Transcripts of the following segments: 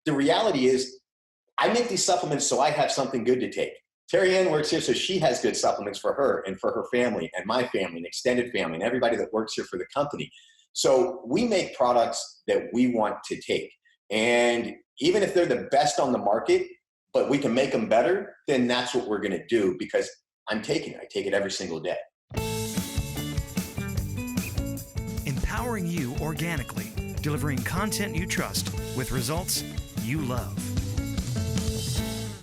The reality is I make these supplements so I have something good to take. Terry Ann works here so she has good supplements for her and for her family and my family and extended family and everybody that works here for the company. So we make products that we want to take. And even if they're the best on the market, but we can make them better, then that's what we're going to do because I take it every single day. Empowering you organically, delivering content you trust with results you love.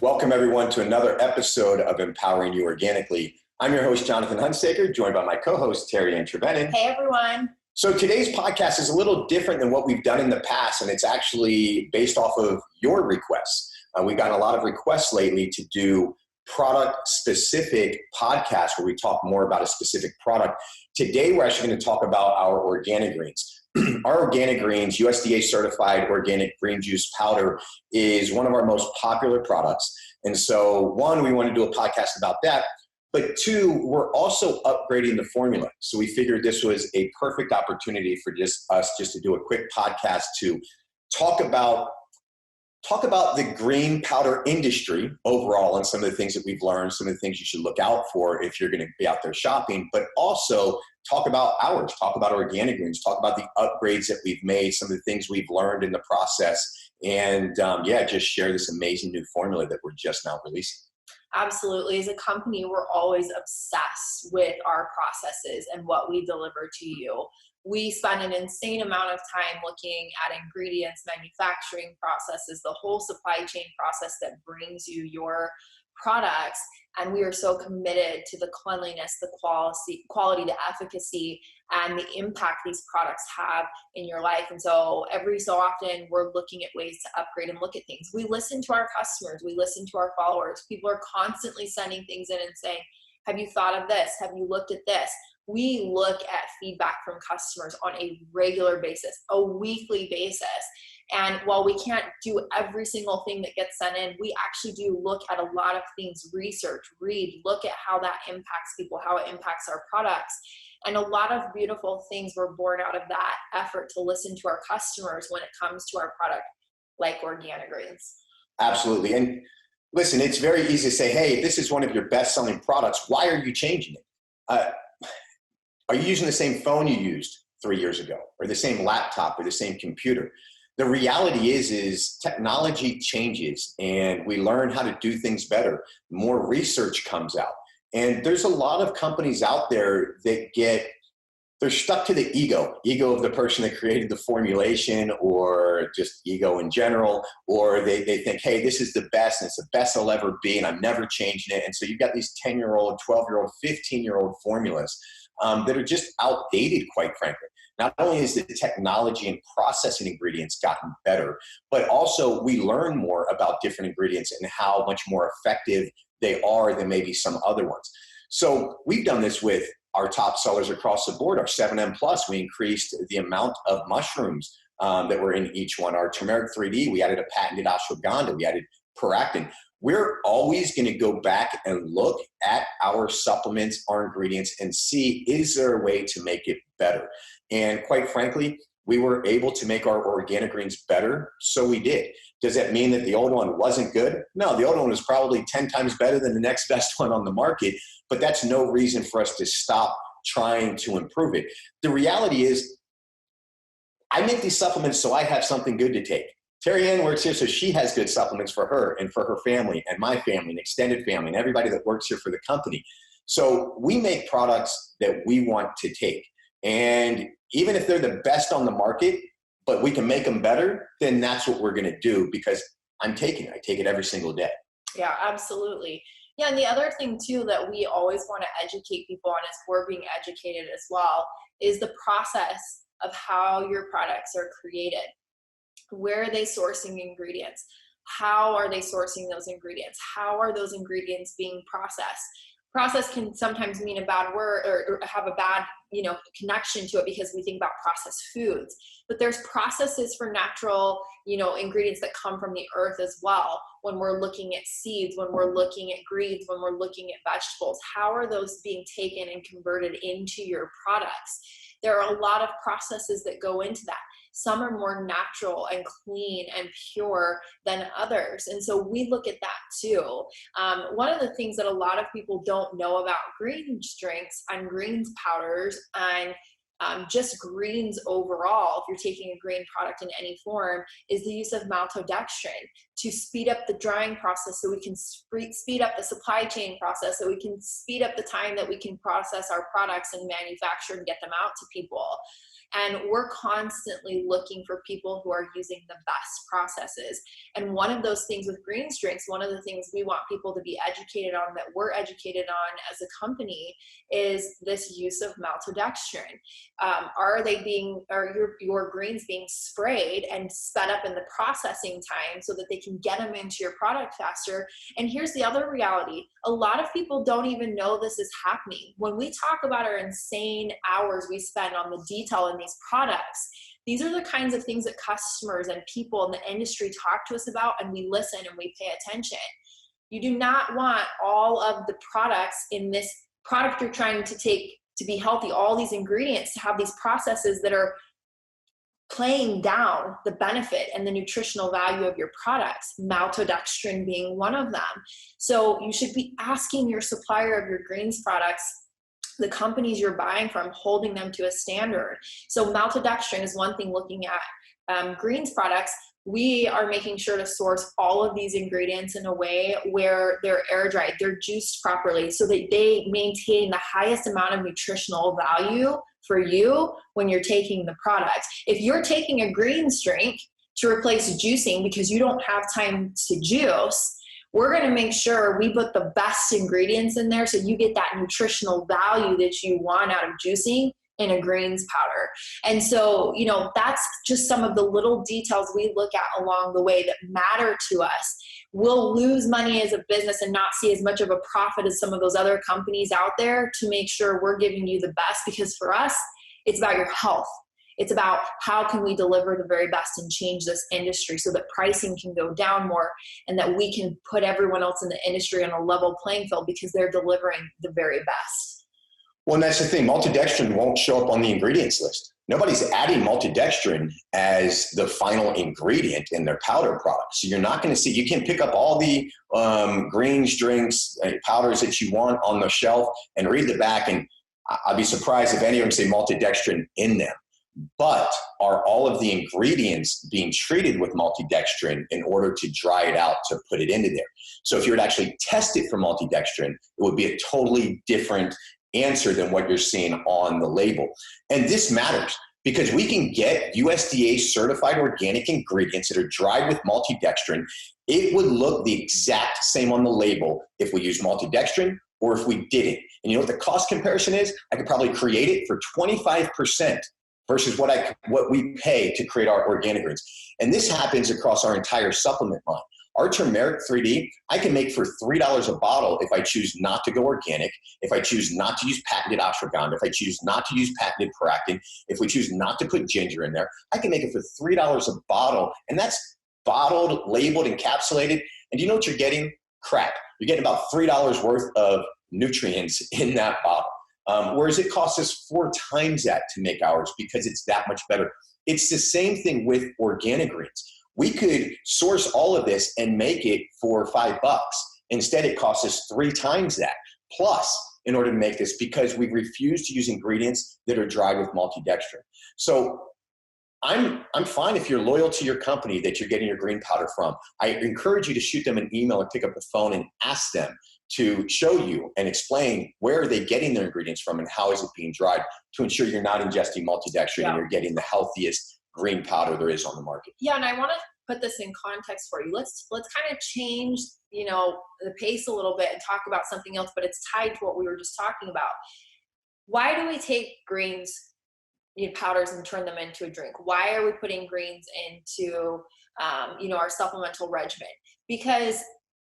Welcome everyone to another episode of Empowering You Organically. I'm your host, Jonathan Hunsaker, joined by my co-host, Terry Ann Trevenin. Hey everyone. So today's podcast is a little different than what we've done in the past, and it's actually based off of your requests. We've gotten a lot of requests lately to do product-specific podcasts where we talk more about a specific product. Today, we're actually going to talk about our OrganiGreens. Our OrganiGreens, USDA Certified Organic Green Juice Powder, is one of our most popular products. And so, one, we want to do a podcast about that. But two, we're also upgrading the formula. So we figured this was a perfect opportunity for us to do a quick podcast to talk about the green powder industry overall and some of the things that we've learned, some of the things you should look out for if you're going to be out there shopping, but also talk about ours, talk about OrganiGreens, talk about the upgrades that we've made, some of the things we've learned in the process, and just share this amazing new formula that we're just now releasing. Absolutely. As a company, we're always obsessed with our processes and what we deliver to you. We spend an insane amount of time looking at ingredients, manufacturing processes, the whole supply chain process that brings you your products. And we are so committed to the cleanliness, the quality, the efficacy, and the impact these products have in your life. And so every so often we're looking at ways to upgrade and look at things. We listen to our customers. We listen to our followers. People are constantly sending things in and saying, have you thought of this? Have you looked at this? We look at feedback from customers on a regular basis, a weekly basis. And while we can't do every single thing that gets sent in, we actually do look at a lot of things, research, read, look at how that impacts people, how it impacts our products. And a lot of beautiful things were born out of that effort to listen to our customers when it comes to our product, like OrganiGreens. Absolutely. And listen, it's very easy to say, hey, this is one of your best-selling products. Why are you changing it? Are you using the same phone you used 3 years ago, or the same laptop, or the same computer? The reality is technology changes and we learn how to do things better. More research comes out. And there's a lot of companies out there that they're stuck to the ego of the person that created the formulation, or just ego in general, or they think, hey, this is the best and it's the best I'll ever be and I'm never changing it. And so you've got these 10-year-old, 12-year-old, 15-year-old formulas that are just outdated, quite frankly. Not only is the technology and processing ingredients gotten better, but also we learn more about different ingredients and how much more effective they are than maybe some other ones. So we've done this with our top sellers across the board. Our 7M Plus, we increased the amount of mushrooms that were in each one. Our turmeric 3D, we added a patented ashwagandha, we added peractin. We're always going to go back and look at our supplements, our ingredients, and see, is there a way to make it better? And quite frankly, we were able to make our OrganiGreens better, so we did. Does that mean that the old one wasn't good? No, the old one was probably 10 times better than the next best one on the market, but that's no reason for us to stop trying to improve it. The reality is, I make these supplements so I have something good to take. Terry Ann works here so she has good supplements for her and for her family and my family and extended family and everybody that works here for the company. So we make products that we want to take. And even if they're the best on the market, but we can make them better, then that's what we're going to do because I take it every single day. Yeah, absolutely. Yeah, and the other thing too that we always want to educate people on, as we're being educated as well, is the process of how your products are created. Where are they sourcing ingredients? How are they sourcing those ingredients? How are those ingredients being processed? Process can sometimes mean a bad word or have a bad, connection to it because we think about processed foods. But there's processes for natural, ingredients that come from the earth as well. When we're looking at seeds, when we're looking at greens, when we're looking at vegetables, how are those being taken and converted into your products? There are a lot of processes that go into that. Some are more natural and clean and pure than others. And so we look at that too. One of the things that a lot of people don't know about greens drinks and greens powders and just greens overall, if you're taking a green product in any form, is the use of maltodextrin to speed up the drying process so we can speed up the supply chain process, so we can speed up the time that we can process our products and manufacture and get them out to people. And we're constantly looking for people who are using the best processes. And one of those things with greens drinks, one of the things we want people to be educated on, that we're educated on as a company, is this use of maltodextrin. Are your greens being sprayed and sped up in the processing time so that they can get them into your product faster? And here's the other reality. A lot of people don't even know this is happening. When we talk about our insane hours we spend on the detail in these products, these are the kinds of things that customers and people in the industry talk to us about, and we listen and we pay attention. You do not want all of the products in this product you're trying to take to be healthy, all these ingredients, to have these processes that are playing down the benefit and the nutritional value of your products, maltodextrin being one of them. So you should be asking your supplier of your greens products, the companies you're buying from, holding them to a standard. So maltodextrin is one thing. Looking at greens products, we are making sure to source all of these ingredients in a way where they're air dried, they're juiced properly, so that they maintain the highest amount of nutritional value for you when you're taking the product. If you're taking a greens drink to replace juicing because you don't have time to juice, we're going to make sure we put the best ingredients in there so you get that nutritional value that you want out of juicing in a greens powder. And so, that's just some of the little details we look at along the way that matter to us. We'll lose money as a business and not see as much of a profit as some of those other companies out there to make sure we're giving you the best, because for us, it's about your health. It's about how can we deliver the very best and change this industry so that pricing can go down more and that we can put everyone else in the industry on a level playing field because they're delivering the very best. Well, and that's the thing. Maltodextrin won't show up on the ingredients list. Nobody's adding maltodextrin as the final ingredient in their powder product. So you're not going to see, you can pick up all the greens, drinks, powders that you want on the shelf and read the back, and I'd be surprised if any of them say maltodextrin in them. But are all of the ingredients being treated with maltodextrin in order to dry it out to put it into there? So if you were to actually test it for maltodextrin, it would be a totally different answer than what you're seeing on the label. And this matters because we can get USDA certified organic ingredients that are dried with maltodextrin. It would look the exact same on the label if we use maltodextrin or if we didn't. And you know what the cost comparison is? I could probably create it for 25% versus what we pay to create our organic greens. And this happens across our entire supplement line. Our turmeric 3D, I can make for $3 a bottle if I choose not to go organic, if I choose not to use patented ashwagandha, if I choose not to use patented paractin, if we choose not to put ginger in there, I can make it for $3 a bottle. And that's bottled, labeled, encapsulated. And do you know what you're getting? Crap. You're getting about $3 worth of nutrients in that bottle. Whereas it costs us 4 times that to make ours because it's that much better. It's the same thing with organic greens. We could source all of this and make it for $5. Instead, it costs us 3 times that plus in order to make this because we refuse to use ingredients that are dried with maltodextrin. So I'm fine if you're loyal to your company that you're getting your green powder from. I encourage you to shoot them an email or pick up the phone and ask them to show you and explain where are they getting their ingredients from and how is it being dried to ensure you're not ingesting maltodextrin and you're getting the healthiest green powder there is on the market. Yeah, and I want to put this in context for you. Let's kind of change, the pace a little bit and talk about something else, but it's tied to what we were just talking about. Why do we take greens powders and turn them into a drink? Why are we putting greens into our supplemental regimen? Because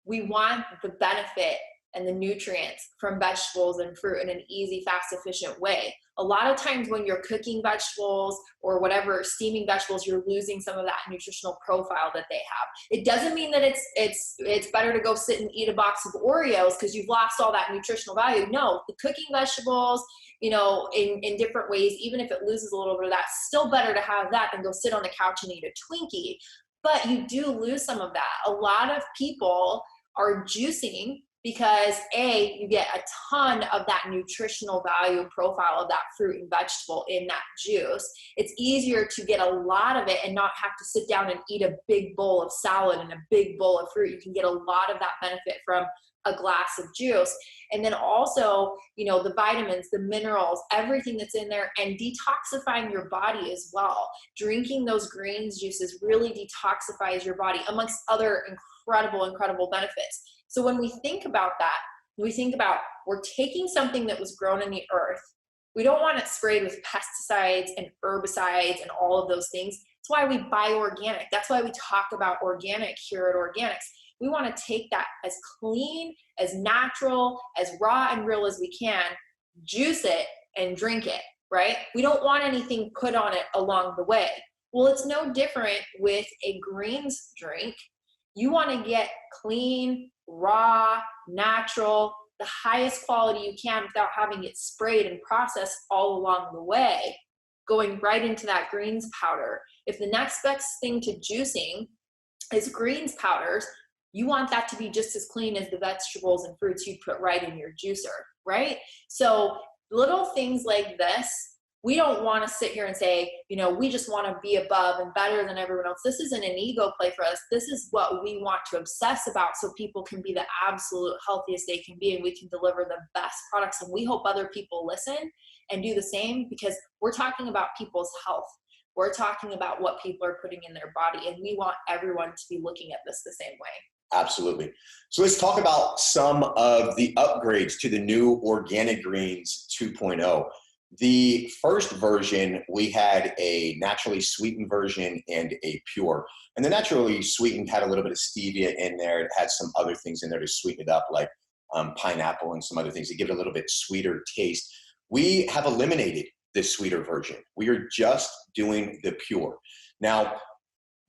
we want the benefit and the nutrients from vegetables and fruit in an easy, fast, efficient way. A lot of times when you're cooking vegetables or whatever, steaming vegetables, you're losing some of that nutritional profile that they have. It doesn't mean that it's better to go sit and eat a box of Oreos because you've lost all that nutritional value. No, the cooking vegetables, you know, in different ways, even if it loses a little bit of that, still better to have that than go sit on the couch and eat a Twinkie. But you do lose some of that. A lot of people are juicing because you get a ton of that nutritional value profile of that fruit and vegetable in that juice. It's easier to get a lot of it and not have to sit down and eat a big bowl of salad and a big bowl of fruit. You can get a lot of that benefit from a glass of juice. And then also, you know, the vitamins, the minerals, everything that's in there, and detoxifying your body as well. Drinking those greens juices really detoxifies your body, amongst other incredible benefits. So when we think about that, we're taking something that was grown in the earth. We don't want it sprayed with pesticides and herbicides and all of those things. That's why we buy organic. That's why we talk about organic here at Organixx. We want to take that as clean, as natural, as raw and real as we can, juice it and drink it, right? We don't want anything put on it along the way. Well, it's no different with a greens drink. You want to get clean, raw, natural, the highest quality you can without having it sprayed and processed all along the way, going right into that greens powder. If the next best thing to juicing is greens powders, you want that to be just as clean as the vegetables and fruits you put right in your juicer, right? So little things like this, we don't want to sit here and say, you know, we just want to be above and better than everyone else. This isn't an ego play for us. This is what we want to obsess about so people can be the absolute healthiest they can be and we can deliver the best products. And we hope other people listen and do the same, because we're talking about people's health. We're talking about what people are putting in their body, and we want everyone to be looking at this the same way. Absolutely. So let's talk about some of the upgrades to the new OrganiGreens 2.0. The first version, we had a naturally sweetened version and a pure. And the naturally sweetened had a little bit of stevia in there. It had some other things in there to sweeten it up, like pineapple and some other things to give it a little bit sweeter taste. We have eliminated the sweeter version. We are just doing the pure. Now,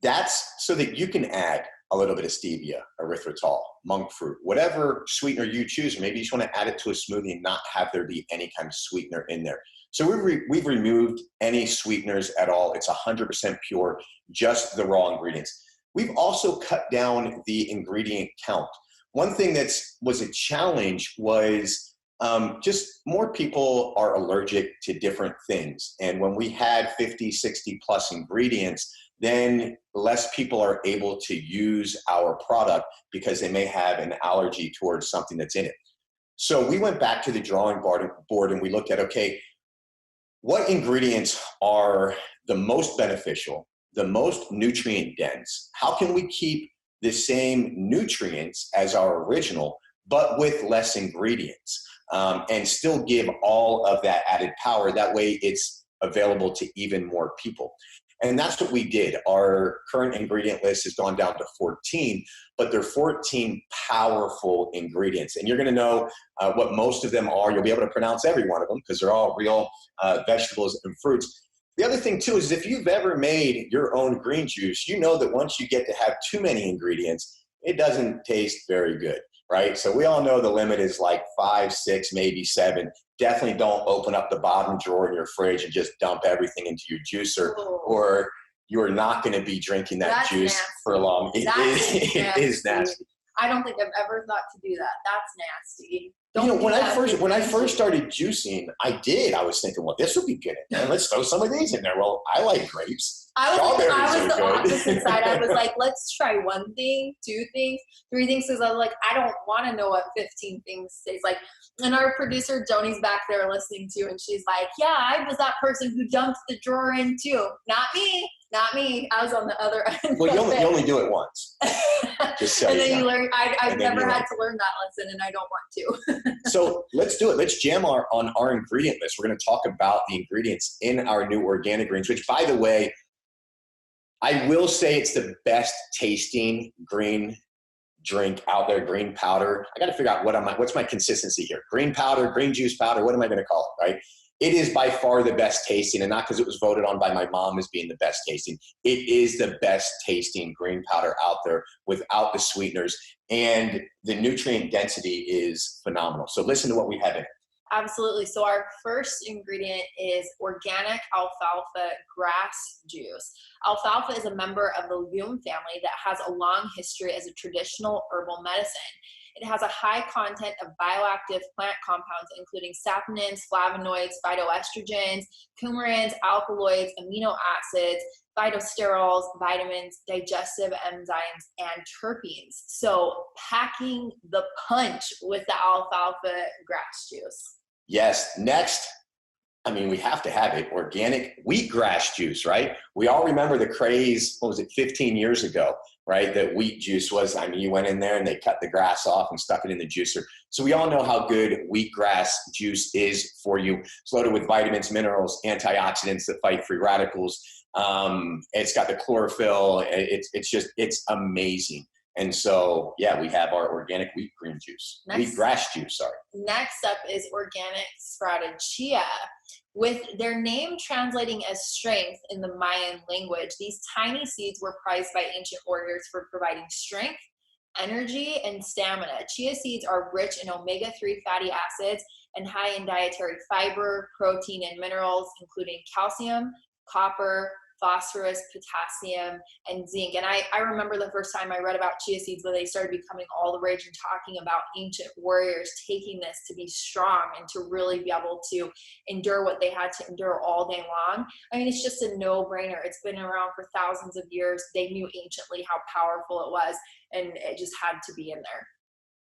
that's so that you can add a little bit of stevia, erythritol, monk fruit, whatever sweetener you choose. Maybe you just want to add it to a smoothie and not have there be any kind of sweetener in there. So we've removed any sweeteners at all. It's 100% pure, just the raw ingredients. We've also cut down the ingredient count. One thing that was a challenge was just more people are allergic to different things. And when we had 50, 60 plus ingredients, then less people are able to use our product because they may have an allergy towards something that's in it. So we went back to the drawing board and we looked at, okay, what ingredients are the most beneficial, the most nutrient dense? How can we keep the same nutrients as our original, but with less ingredients, and still give all of that added power? That way it's available to even more people. And that's what we did. Our current ingredient list has gone down to 14, but they're 14 powerful ingredients. And you're going to know what most of them are. You'll be able to pronounce every one of them because they're all real vegetables and fruits. The other thing too is if you've ever made your own green juice, you know that once you get to have too many ingredients, it doesn't taste very good, right? So we all know the limit is like 5, 6, maybe 7. Definitely don't open up the bottom drawer in your fridge and just dump everything into your juicer, or you're not going to be drinking that juice nasty. For long. It is nasty. I don't think I've ever thought to do that. That's nasty. You know, when I first started juicing, I was thinking, well, this would be good. And let's throw some of these in there. Well, I like grapes. I was the opposite side. I was like, let's try 1 thing, 2 things, 3 things. Because I was like, I don't want to know what 15 things tastes like. And our producer, Joni's back there listening to, and she's like, yeah, I was that person who dumped the drawer in too. Not me. I was on the other end. Well, you only do it once. Just so and then you learn. I've never had to learn that lesson, and I don't want to. So let's do it. Let's jam on our ingredient list. We're going to talk about the ingredients in our new OrganiGreens, which, by the way, I will say it's the best tasting green drink out there, green powder. I got to figure out what's my consistency here. Green powder, green juice powder, what am I going to call it, right? It is by far the best tasting, and not because it was voted on by my mom as being the best tasting. It is the best tasting green powder out there without the sweeteners, and the nutrient density is phenomenal. So listen to what we have in it. Absolutely. So our first ingredient is organic alfalfa grass juice. Alfalfa is a member of the legume family that has a long history as a traditional herbal medicine. It has a high content of bioactive plant compounds, including saponins, flavonoids, phytoestrogens, coumarins, alkaloids, amino acids, phytosterols, vitamins, digestive enzymes, and terpenes. So packing the punch with the alfalfa grass juice. Yes. Next, we have to have it, organic wheatgrass juice, right? We all remember the craze, 15 years ago, right? That wheat juice was, you went in there and they cut the grass off and stuck it in the juicer. So we all know how good wheatgrass juice is for you. It's loaded with vitamins, minerals, antioxidants that fight free radicals. It's got the chlorophyll. It's amazing. And so, yeah, we have our organic wheatgrass juice. Next up is organic sprouted chia. With their name translating as strength in the Mayan language, these tiny seeds were prized by ancient warriors for providing strength, energy, and stamina. Chia seeds are rich in omega-3 fatty acids and high in dietary fiber, protein, and minerals, including calcium, copper, phosphorus, potassium, and zinc. And I remember the first time I read about chia seeds when they started becoming all the rage and talking about ancient warriors taking this to be strong and to really be able to endure what they had to endure all day long. It's just a no-brainer. It's been around for thousands of years. They knew anciently how powerful it was, and it just had to be in there.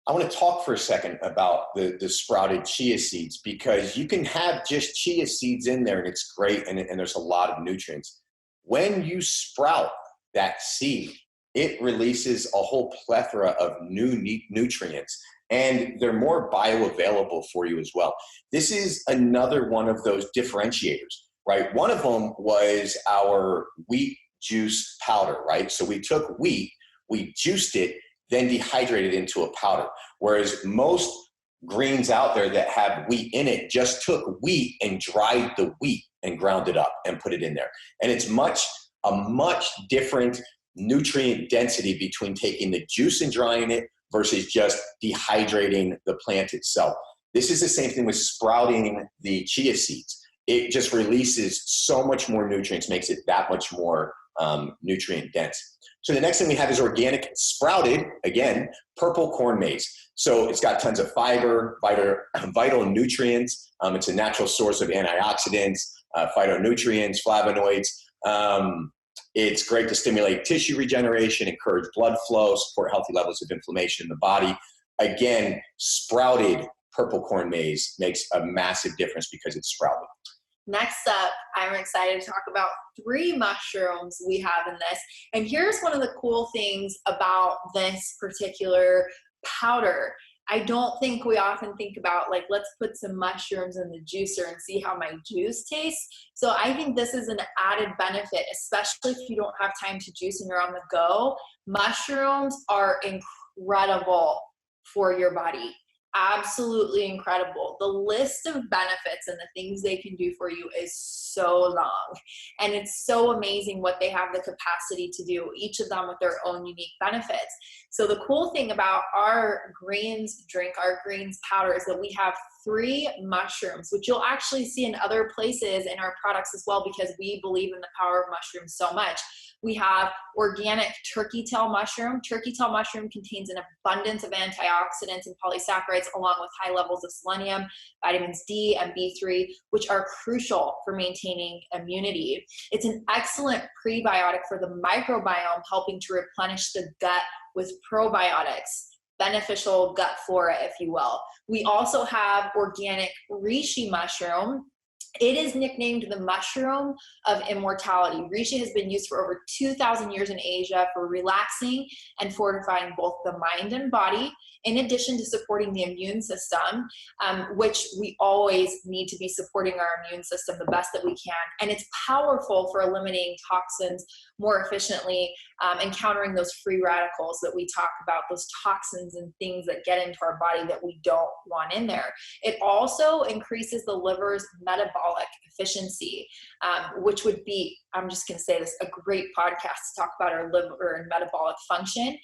I want to talk for a second about the sprouted chia seeds, because you can have just chia seeds in there and it's great, and there's a lot of nutrients. When you sprout that seed, it releases a whole plethora of new nutrients, and they're more bioavailable for you as well. This is another one of those differentiators, right? One of them was our wheat juice powder, right? So we took wheat, we juiced it, then dehydrated it into a powder. Whereas most greens out there that have wheat in it just took wheat and dried the wheat and ground it up and put it in there. And it's a much different nutrient density between taking the juice and drying it versus just dehydrating the plant itself. This is the same thing with sprouting the chia seeds. It just releases so much more nutrients, makes it that much more nutrient dense. So the next thing we have is organic sprouted, again, purple corn maize. So it's got tons of fiber, vital nutrients. It's a natural source of antioxidants, phytonutrients, flavonoids. It's great to stimulate tissue regeneration, encourage blood flow, support healthy levels of inflammation in the body. Again, sprouted purple corn maize makes a massive difference because it's sprouted. Next up, I'm excited to talk about 3 mushrooms we have in this. And here's one of the cool things about this particular powder. I don't think we often think about, let's put some mushrooms in the juicer and see how my juice tastes. So I think this is an added benefit, especially if you don't have time to juice and you're on the go. Mushrooms are incredible for your body. Absolutely incredible. The list of benefits and the things they can do for you is so long. And it's so amazing what they have the capacity to do, each of them with their own unique benefits. So the cool thing about our greens drink, our greens powder, is that we have 3 mushrooms, which you'll actually see in other places in our products as well, because we believe in the power of mushrooms so much. We have organic turkey tail mushroom. Turkey tail mushroom contains an abundance of antioxidants and polysaccharides, along with high levels of selenium, vitamins D and B3, which are crucial for maintaining immunity. It's an excellent prebiotic for the microbiome, helping to replenish the gut with probiotics, beneficial gut flora, if you will. We also have organic reishi mushroom. It is nicknamed the mushroom of immortality. Reishi has been used for over 2,000 years in Asia for relaxing and fortifying both the mind and body, in addition to supporting the immune system, which we always need to be supporting our immune system the best that we can. And it's powerful for eliminating toxins more efficiently and countering those free radicals that we talk about, those toxins and things that get into our body that we don't want in there. It also increases the liver's metabolic efficiency, which would be, I'm just going to say this, a great podcast to talk about our liver and metabolic function,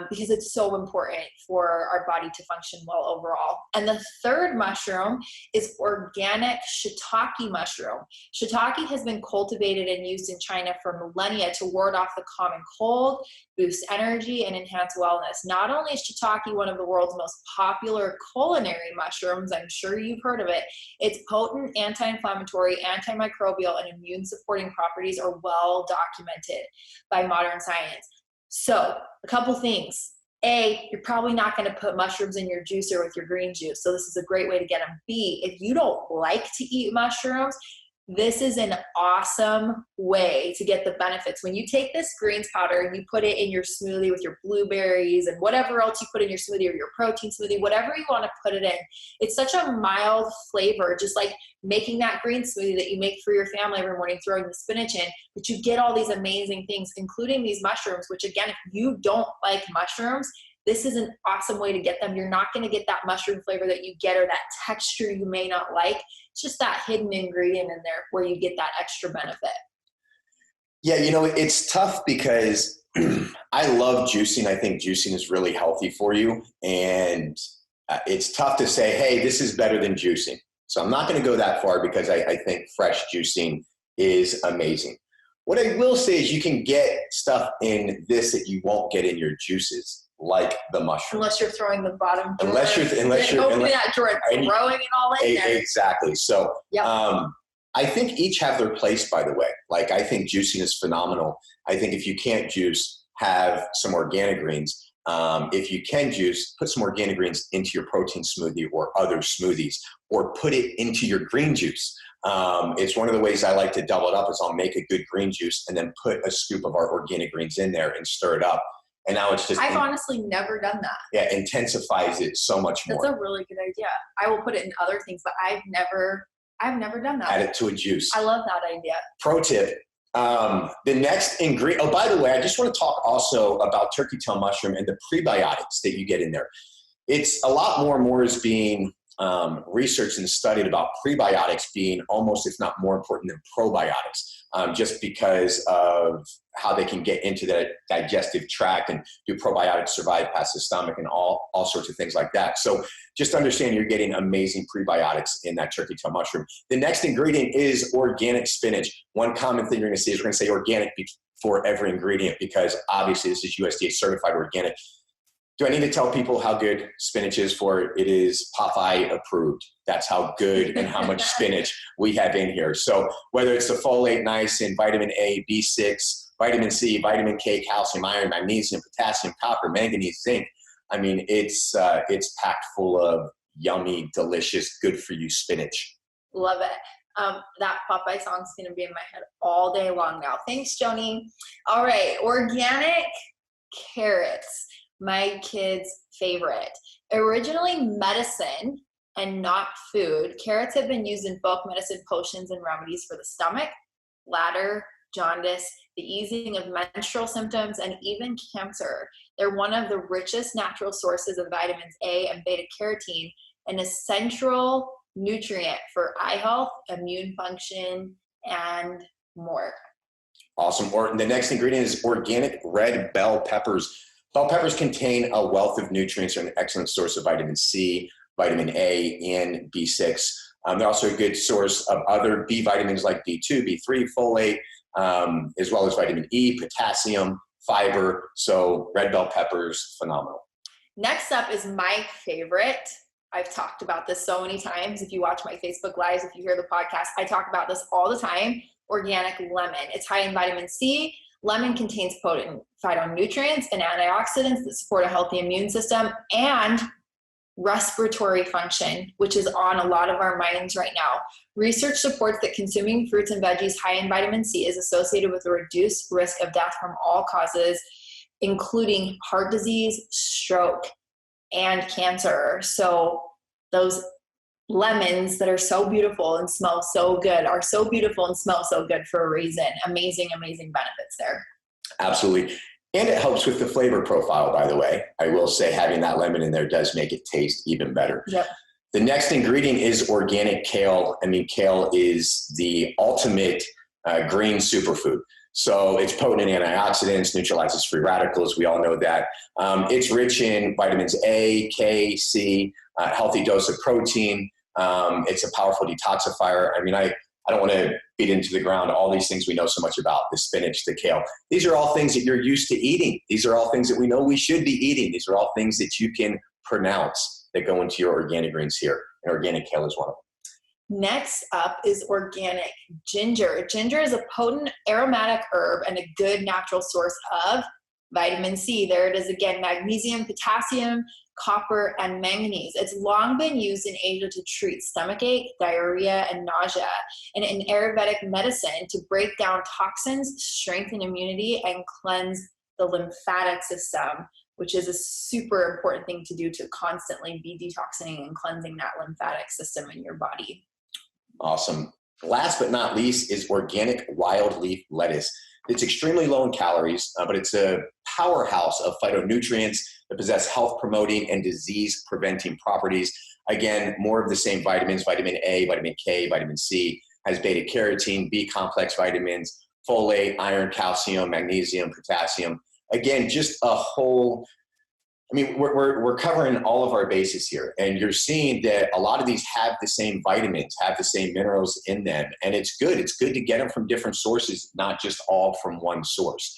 because it's so important for our body to function well overall. And the third mushroom is organic shiitake mushroom. Shiitake has been cultivated and used in China for millennia to ward off the common cold, boost energy, and enhance wellness. Not only is shiitake one of the world's most popular culinary mushrooms, I'm sure you've heard of it, its potent anti-inflammatory, antimicrobial, and immune-supporting properties are well documented by modern science. So, a couple things. A, you're probably not going to put mushrooms in your juicer with your green juice, so this is a great way to get them. B, if you don't like to eat mushrooms, this is an awesome way to get the benefits. When you take this greens powder and you put it in your smoothie with your blueberries and whatever else you put in your smoothie or your protein smoothie, whatever you want to put it in, it's such a mild flavor, just like making that green smoothie that you make for your family every morning, throwing the spinach in, but you get all these amazing things, including these mushrooms, which again, if you don't like mushrooms, this is an awesome way to get them. You're not going to get that mushroom flavor that you get or that texture you may not like. It's just that hidden ingredient in there where you get that extra benefit. Yeah, it's tough because I love juicing. I think juicing is really healthy for you. And it's tough to say, hey, this is better than juicing. So I'm not going to go that far because I think fresh juicing is amazing. What I will say is you can get stuff in this that you won't get in your juices, like the mushroom. Unless you're throwing the bottom drawer. Unless you're opening that drawer and throwing it all in there. Exactly. So yep. I think each have their place, by the way. Like, I think juicing is phenomenal. I think if you can't juice, have some organic greens. If you can juice, put some organic greens into your protein smoothie or other smoothies, or put it into your green juice. It's one of the ways I like to double it up is I'll make a good green juice and then put a scoop of our organic greens in there and stir it up. And now it's just— I've honestly never done that. Yeah, intensifies it so much more. That's a really good idea. I will put it in other things, but I've never done that. Add it to a juice. I love that idea. Pro tip. The next ingredient— oh, by the way, I just want to talk also about turkey tail mushroom and the prebiotics that you get in there. It's a lot more and more is being researched and studied about prebiotics being almost, if not more important than probiotics, just because of how they can get into the digestive tract and do probiotics survive past the stomach and all sorts of things like that. So just understand you're getting amazing prebiotics in that turkey tail mushroom. The next ingredient is organic spinach. One common thing you're going to see is we're going to say organic before every ingredient because obviously this is USDA Certified Organic. Do I need to tell people how good spinach is for it? It is Popeye approved. That's how good and how much spinach we have in here. So whether it's the folate, niacin, vitamin A, B6, vitamin C, vitamin K, calcium, iron, magnesium, potassium, copper, manganese, zinc. I mean, it's packed full of yummy, delicious, good for you spinach. Love it. That Popeye song is going to be in my head all day long now. Thanks, Joni. All right, organic carrots. My kids' favorite. Originally medicine and not food, carrots have been used in folk medicine, potions, and remedies for the stomach, bladder, jaundice, the easing of menstrual symptoms, and even cancer. They're one of the richest natural sources of vitamins A and beta-carotene, an essential nutrient for eye health, immune function, and more. Awesome. The next ingredient is organic red bell peppers. Bell peppers contain a wealth of nutrients and an excellent source of vitamin C, vitamin A, and B6. They're also a good source of other B vitamins like B2, B3, folate, as well as vitamin E, potassium, fiber. So red bell peppers, phenomenal. Next up is my favorite. I've talked about this so many times. If you watch my Facebook Lives, if you hear the podcast, I talk about this all the time. Organic lemon. It's high in vitamin C. Lemon contains potent phytonutrients and antioxidants that support a healthy immune system and respiratory function, which is on a lot of our minds right now. Research supports that consuming fruits and veggies high in vitamin C is associated with a reduced risk of death from all causes, including heart disease, stroke, and cancer. So those lemons that are so beautiful and smell so good are so beautiful and smell so good for a reason. Amazing, amazing benefits there. Absolutely. And it helps with the flavor profile, by the way. I will say having that lemon in there does make it taste even better. Yep. The next ingredient is organic kale. I mean, kale is the ultimate green superfood. So it's potent in antioxidants, neutralizes free radicals. We all know that. It's rich in vitamins A, K, C, a healthy dose of protein. It's a powerful detoxifier. I mean, I don't want to beat into the ground all these things we know so much about, the spinach, the kale. These are all things that you're used to eating. These are all things that we know we should be eating. These are all things that you can pronounce that go into your organic greens here. And organic kale is one of them. Next up is organic ginger. Ginger is a potent aromatic herb and a good natural source of vitamin C. There it is again, magnesium, potassium, copper, and manganese. It's long been used in Asia to treat stomachache, diarrhea, and nausea, and in Ayurvedic medicine to break down toxins, strengthen immunity, and cleanse the lymphatic system, which is a super important thing to do to constantly be detoxing and cleansing that lymphatic system in your body. Awesome. Last but not least is organic wild leaf lettuce. It's extremely low in calories, but it's a powerhouse of phytonutrients that possess health-promoting and disease-preventing properties. Again, more of the same vitamins, vitamin A, vitamin K, vitamin C, has beta-carotene, B-complex vitamins, folate, iron, calcium, magnesium, potassium. Again, just a whole, I mean, we're covering all of our bases here, and you're seeing that a lot of these have the same vitamins, have the same minerals in them, and it's good. It's good to get them from different sources, not just all from one source.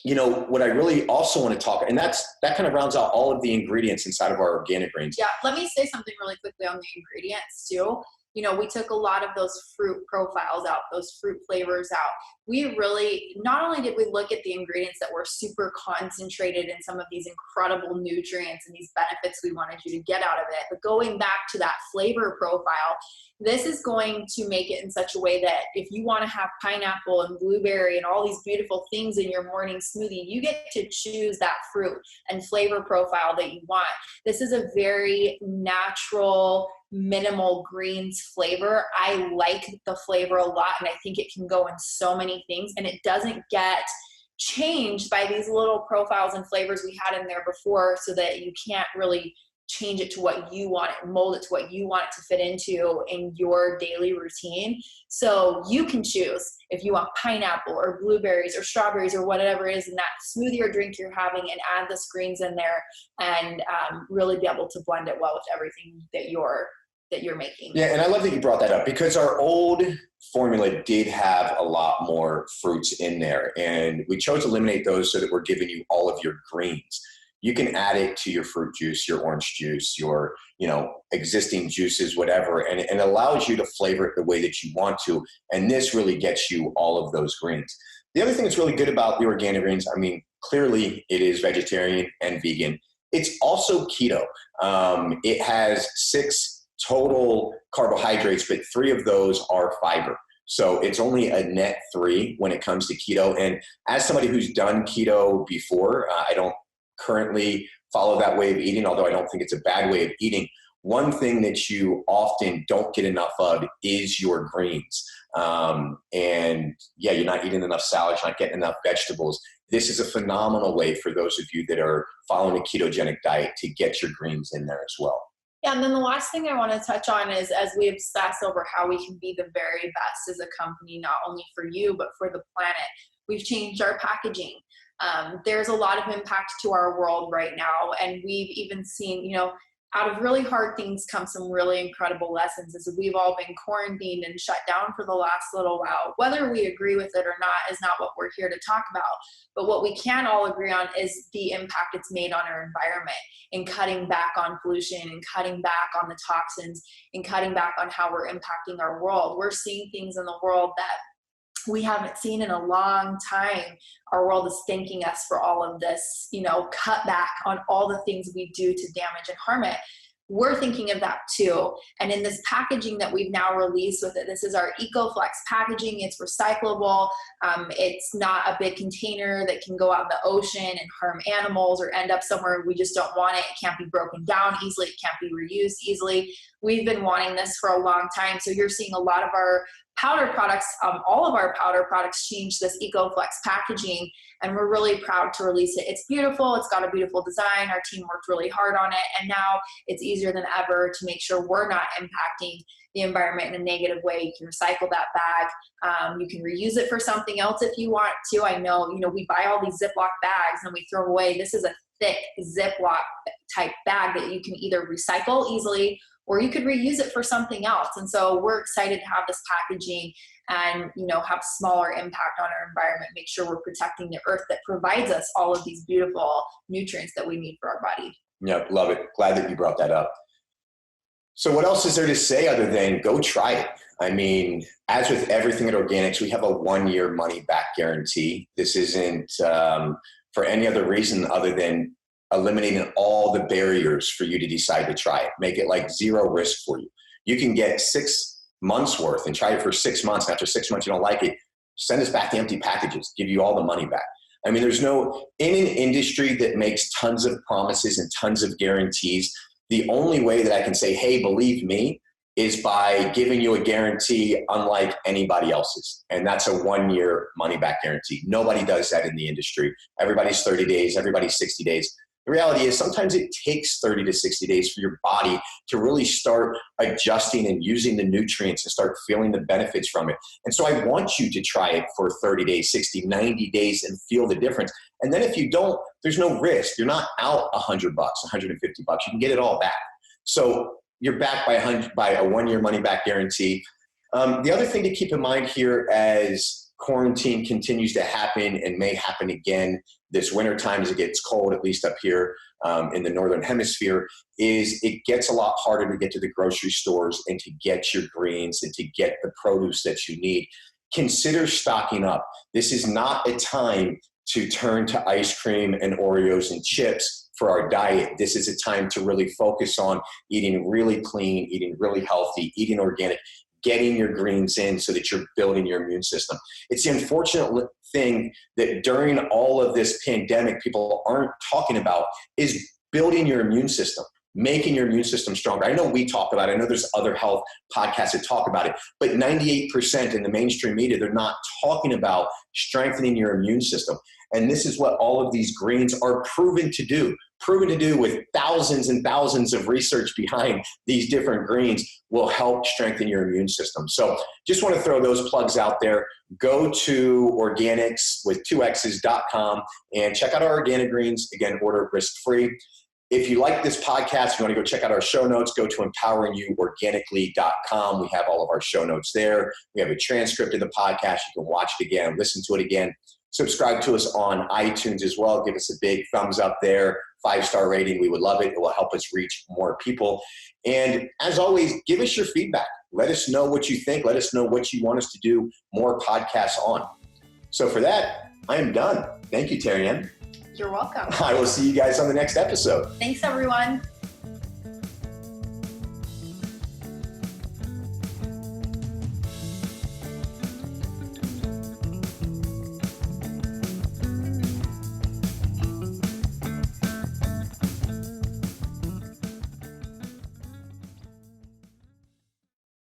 You know, what I really also want to talk, and that kind of rounds out all of the ingredients inside of our organic greens. Yeah, let me say something really quickly on the ingredients too. You know, we took a lot of those fruit profiles out, those fruit flavors out. We really, not only did we look at the ingredients that were super concentrated in some of these incredible nutrients and these benefits we wanted you to get out of it, but going back to that flavor profile, this is going to make it in such a way that if you want to have pineapple and blueberry and all these beautiful things in your morning smoothie, you get to choose that fruit and flavor profile that you want. This is a very natural, minimal greens flavor. I like the flavor a lot, and I think it can go in so many things, and it doesn't get changed by these little profiles and flavors we had in there before, so that you can't really change it to what you want it, mold it to what you want it to fit into in your daily routine. So you can choose if you want pineapple or blueberries or strawberries or whatever it is in that smoothie or drink you're having, and add the greens in there and really be able to blend it well with everything that you're making. Yeah, and I love that you brought that up, because our old formula did have a lot more fruits in there, and we chose to eliminate those so that we're giving you all of your greens. You can add it to your fruit juice, your orange juice, your, you know, existing juices, whatever, and it allows you to flavor it the way that you want to. And this really gets you all of those greens. The other thing that's really good about the organic greens, I mean, clearly it is vegetarian and vegan. It's also keto. It has 6 total carbohydrates, but 3 of those are fiber. So it's only a net 3 when it comes to keto. And as somebody who's done keto before, I don't currently follow that way of eating, although I don't think it's a bad way of eating. One thing that you often don't get enough of is your greens. And yeah, you're not eating enough salad, you're not getting enough vegetables. This is a phenomenal way for those of you that are following a ketogenic diet to get your greens in there as well. Yeah, and then the last thing I want to touch on is, as we obsess over how we can be the very best as a company, not only for you, but for the planet, we've changed our packaging. There's a lot of impact to our world right now, and we've even seen, you know, out of really hard things come some really incredible lessons, as we've all been quarantined and shut down for the last little while. Whether we agree with it or not is not what we're here to talk about, but what we can all agree on is the impact it's made on our environment, in cutting back on pollution, and cutting back on the toxins, and cutting back on how we're impacting our world. We're seeing things in the world that we haven't seen in a long time. Our world is thanking us for all of this, cut back on all the things we do to damage and harm it. We're thinking of that too. And in this packaging that we've now released with it, this is our EcoFlex packaging. It's recyclable. It's not a big container that can go out in the ocean and harm animals or end up somewhere we just don't want it. It can't be broken down easily. It can't be reused easily. We've been wanting this for a long time. So you're seeing a lot of our powder products, all of our powder products change this EcoFlex packaging, and we're really proud to release it. It's beautiful. It's got a beautiful design. Our team worked really hard on it, and now it's easier than ever to make sure we're not impacting the environment in a negative way. You can recycle that bag. You can reuse it for something else if you want to. I know, we buy all these Ziploc bags and we throw away. This is a thick Ziploc type bag that you can either recycle easily or you could reuse it for something else. And so we're excited to have this packaging and, have smaller impact on our environment, make sure we're protecting the earth that provides us all of these beautiful nutrients that we need for our body. Yeah, love it. Glad that you brought that up. So what else is there to say other than go try it? I mean, as with everything at Organixx, we have a 1-year money back guarantee. This isn't for any other reason other than eliminating all the barriers for you to decide to try it. Make it like zero risk for you. You can get 6 months worth and try it for 6 months. And after 6 months, you don't like it, send us back the empty packages, give you all the money back. I mean, in an industry that makes tons of promises and tons of guarantees, the only way that I can say, hey, believe me, is by giving you a guarantee unlike anybody else's. And that's a 1-year money back guarantee. Nobody does that in the industry. Everybody's 30 days, everybody's 60 days. The reality is sometimes it takes 30 to 60 days for your body to really start adjusting and using the nutrients and start feeling the benefits from it. And so I want you to try it for 30 days, 60, 90 days and feel the difference. And then if you don't, there's no risk. You're not out $100, $150. You can get it all back. So you're back by a 1-year money back guarantee. The other thing to keep in mind here as quarantine continues to happen and may happen again this winter time as it gets cold, at least up here in the Northern Hemisphere, is it gets a lot harder to get to the grocery stores and to get your greens and to get the produce that you need. Consider stocking up. This is not a time to turn to ice cream and Oreos and chips for our diet. This is a time to really focus on eating really clean, eating really healthy, eating organic, getting your greens in so that you're building your immune system. It's the unfortunate thing that during all of this pandemic, people aren't talking about is building your immune system, making your immune system stronger. I know we talk about it. I know there's other health podcasts that talk about it, but 98% in the mainstream media, they're not talking about strengthening your immune system. And this is what all of these greens are proven to do with thousands and thousands of research behind these different greens will help strengthen your immune system. So just want to throw those plugs out there. Go to Organixx with 2x's.com and check out our organic greens. Again, order risk-free. If you like this podcast, you want to go check out our show notes, go to empoweringyouorganically.com. We have all of our show notes there. We have a transcript of the podcast. You can watch it again, listen to it again. Subscribe to us on iTunes as well. Give us a big thumbs up there, 5-star rating. We would love it. It will help us reach more people. And as always, give us your feedback. Let us know what you think. Let us know what you want us to do more podcasts on. So for that, I am done. Thank you, Terry Ann. You're welcome. I will see you guys on the next episode. Thanks, everyone.